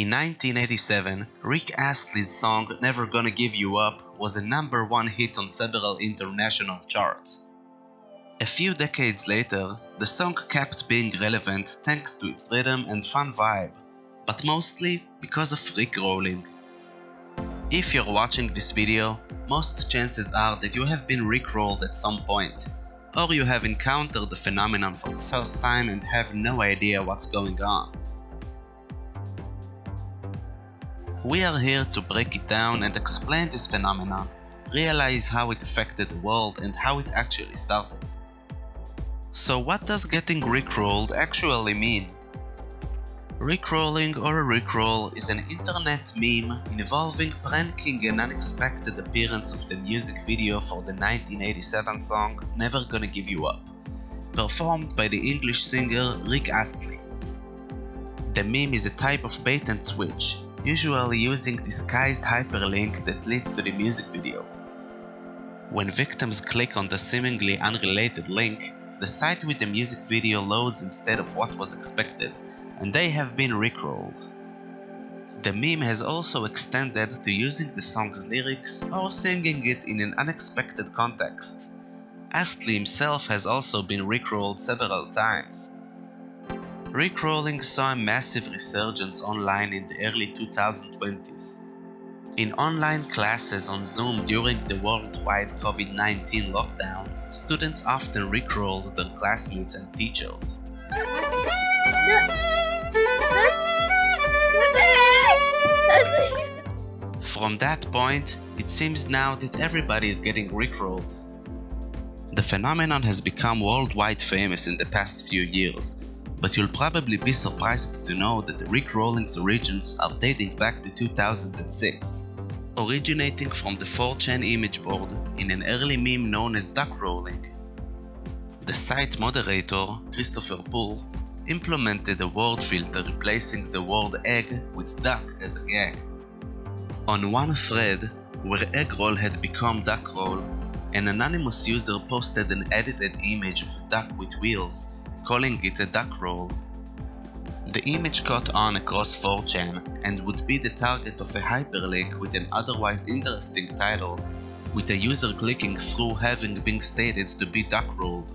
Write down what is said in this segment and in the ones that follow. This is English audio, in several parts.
In 1987, Rick Astley's song Never Gonna Give You Up was a #1 hit on several international charts. A few decades later, the song kept being relevant thanks to its rhythm and fun vibe, but mostly because of Rickrolling. If you're watching this video, most chances are that you have been rickrolled at some point, or you have encountered the phenomenon for the first time and have no idea what's going on. We are here to break it down and explain this phenomenon, realize how it affected the world and how it actually started. So what does getting rickrolled actually mean? Rickrolling or a rickroll is an internet meme involving pranking an unexpected appearance of the music video for the 1987 song Never Gonna Give You Up, performed by the English singer Rick Astley. The meme is a type of bait and switch, usually using disguised hyperlink that leads to the music video. When victims click on the seemingly unrelated link, the site with the music video loads instead of what was expected, and they have been rickrolled. The meme has also extended to using the song's lyrics or singing it in an unexpected context. Astley himself has also been rickrolled several times. Rickrolling saw a massive resurgence online in the early 2020s. In online classes on Zoom during the worldwide COVID-19 lockdown, students often rickrolled their classmates and teachers. From that point, it seems now that everybody is getting rickrolled. The phenomenon has become worldwide famous in the past few years, but you'll probably be surprised to know that the Rickrolling's origins are dating back to 2006, originating from the 4chan image board in an early meme known as duckrolling. The site moderator, Christopher Poole, implemented a word filter replacing the word egg with duck as a gag. On one thread, where eggroll had become duckroll, an anonymous user posted an edited image of a duck with wheels, calling it a duckroll. The image caught on across 4chan and would be the target of a hyperlink with an otherwise interesting title, with a user clicking through having been stated to be duckrolled.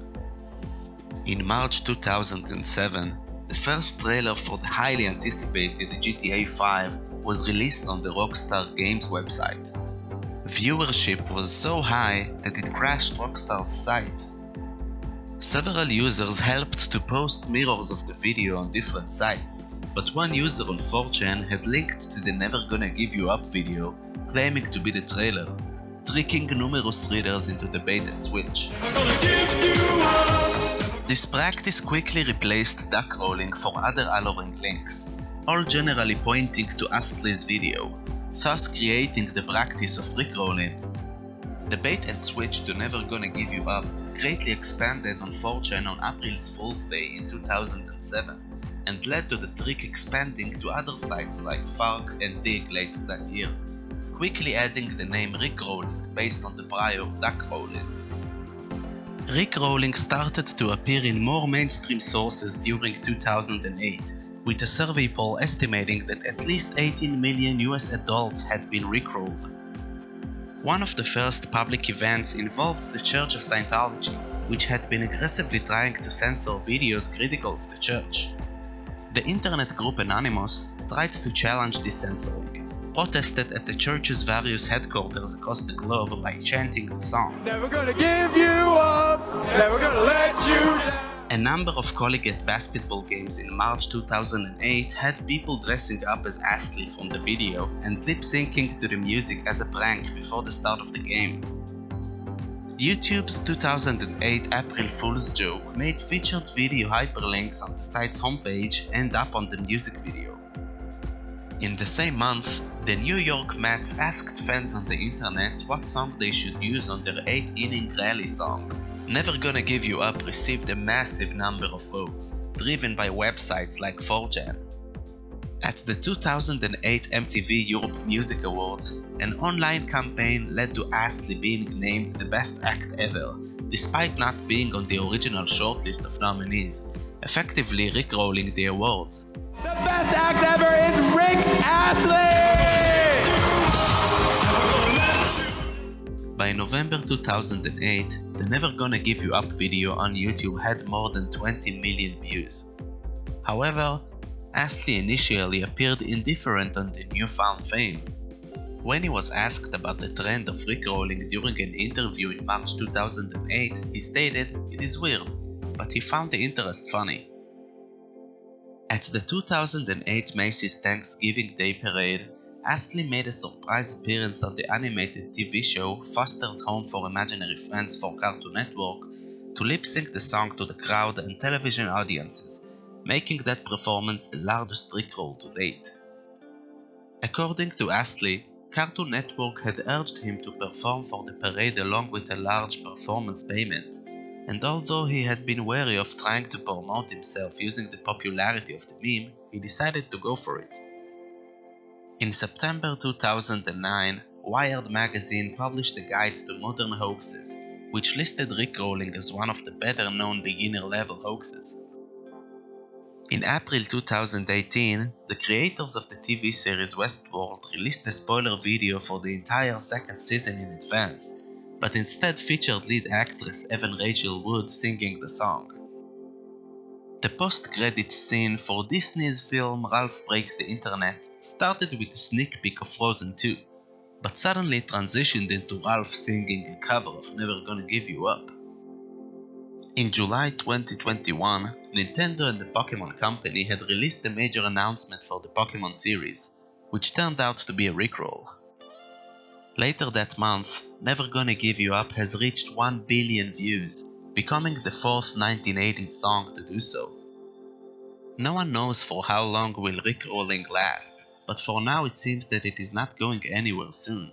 In March 2007, the first trailer for the highly anticipated GTA 5 was released on the Rockstar Games website. Viewership was so high that it crashed Rockstar's site. Several users helped to post mirrors of the video on different sites, but one user on 4chan had linked to the Never Gonna Give You Up video, claiming to be the trailer, tricking numerous readers into the bait and switch. This practice quickly replaced duckrolling for other alluring links, all generally pointing to Astley's video, thus creating the practice of rickrolling. The bait and switch to Never Gonna Give You Up greatly expanded on 4chan on April's Fool's Day in 2007, and led to the trick expanding to other sites like Fark and Dig later that year, quickly adding the name Rickrolling based on the prior duckrolling. Rickrolling started to appear in more mainstream sources during 2008, with a survey poll estimating that at least 18 million US adults had been rickrolled. One of the first public events involved the Church of Scientology, which had been aggressively trying to censor videos critical of the church. The internet group Anonymous tried to challenge this censoring, protested at the church's various headquarters across the globe by chanting the song. Never gonna give you up, never gonna let you down. A number of collegiate basketball games in March 2008 had people dressing up as Astley from the video and lip-syncing to the music as a prank before the start of the game. YouTube's 2008 April Fool's joke made featured video hyperlinks on the site's homepage end up on the music video. In the same month, the New York Mets asked fans on the internet what song they should use on their 8th-inning rally song. Never Gonna Give You Up received a massive number of votes, driven by websites like 4chan. At the 2008 MTV Europe Music Awards, an online campaign led to Astley being named the best act ever, despite not being on the original shortlist of nominees, effectively rickrolling the awards. The best act ever is Rick By November 2008, the Never Gonna Give You Up video on YouTube had more than 20 million views. However, Astley initially appeared indifferent on the newfound fame. When he was asked about the trend of rickrolling during an interview in March 2008, he stated, "It is weird, but he found the interest funny." At the 2008 Macy's Thanksgiving Day Parade, Astley made a surprise appearance on the animated TV show Foster's Home for Imaginary Friends for Cartoon Network to lip-sync the song to the crowd and television audiences, making that performance the largest rickroll to date. According to Astley, Cartoon Network had urged him to perform for the parade along with a large performance payment, and although he had been wary of trying to promote himself using the popularity of the meme, he decided to go for it. In September 2009, Wired magazine published a guide to modern hoaxes, which listed rickrolling as one of the better-known beginner-level hoaxes. In April 2018, the creators of the TV series Westworld released a spoiler video for the entire second season in advance, but instead featured lead actress Evan Rachel Wood singing the song. The post-credits scene for Disney's film Ralph Breaks the Internet started with a sneak peek of Frozen 2, but suddenly transitioned into Ralph singing a cover of Never Gonna Give You Up. In July 2021, Nintendo and the Pokémon Company had released a major announcement for the Pokémon series, which turned out to be a rickroll. Later that month, Never Gonna Give You Up has reached 1 billion views, becoming the fourth 1980s song to do so. No one knows for how long will rickrolling last, but for now it seems that it is not going anywhere soon.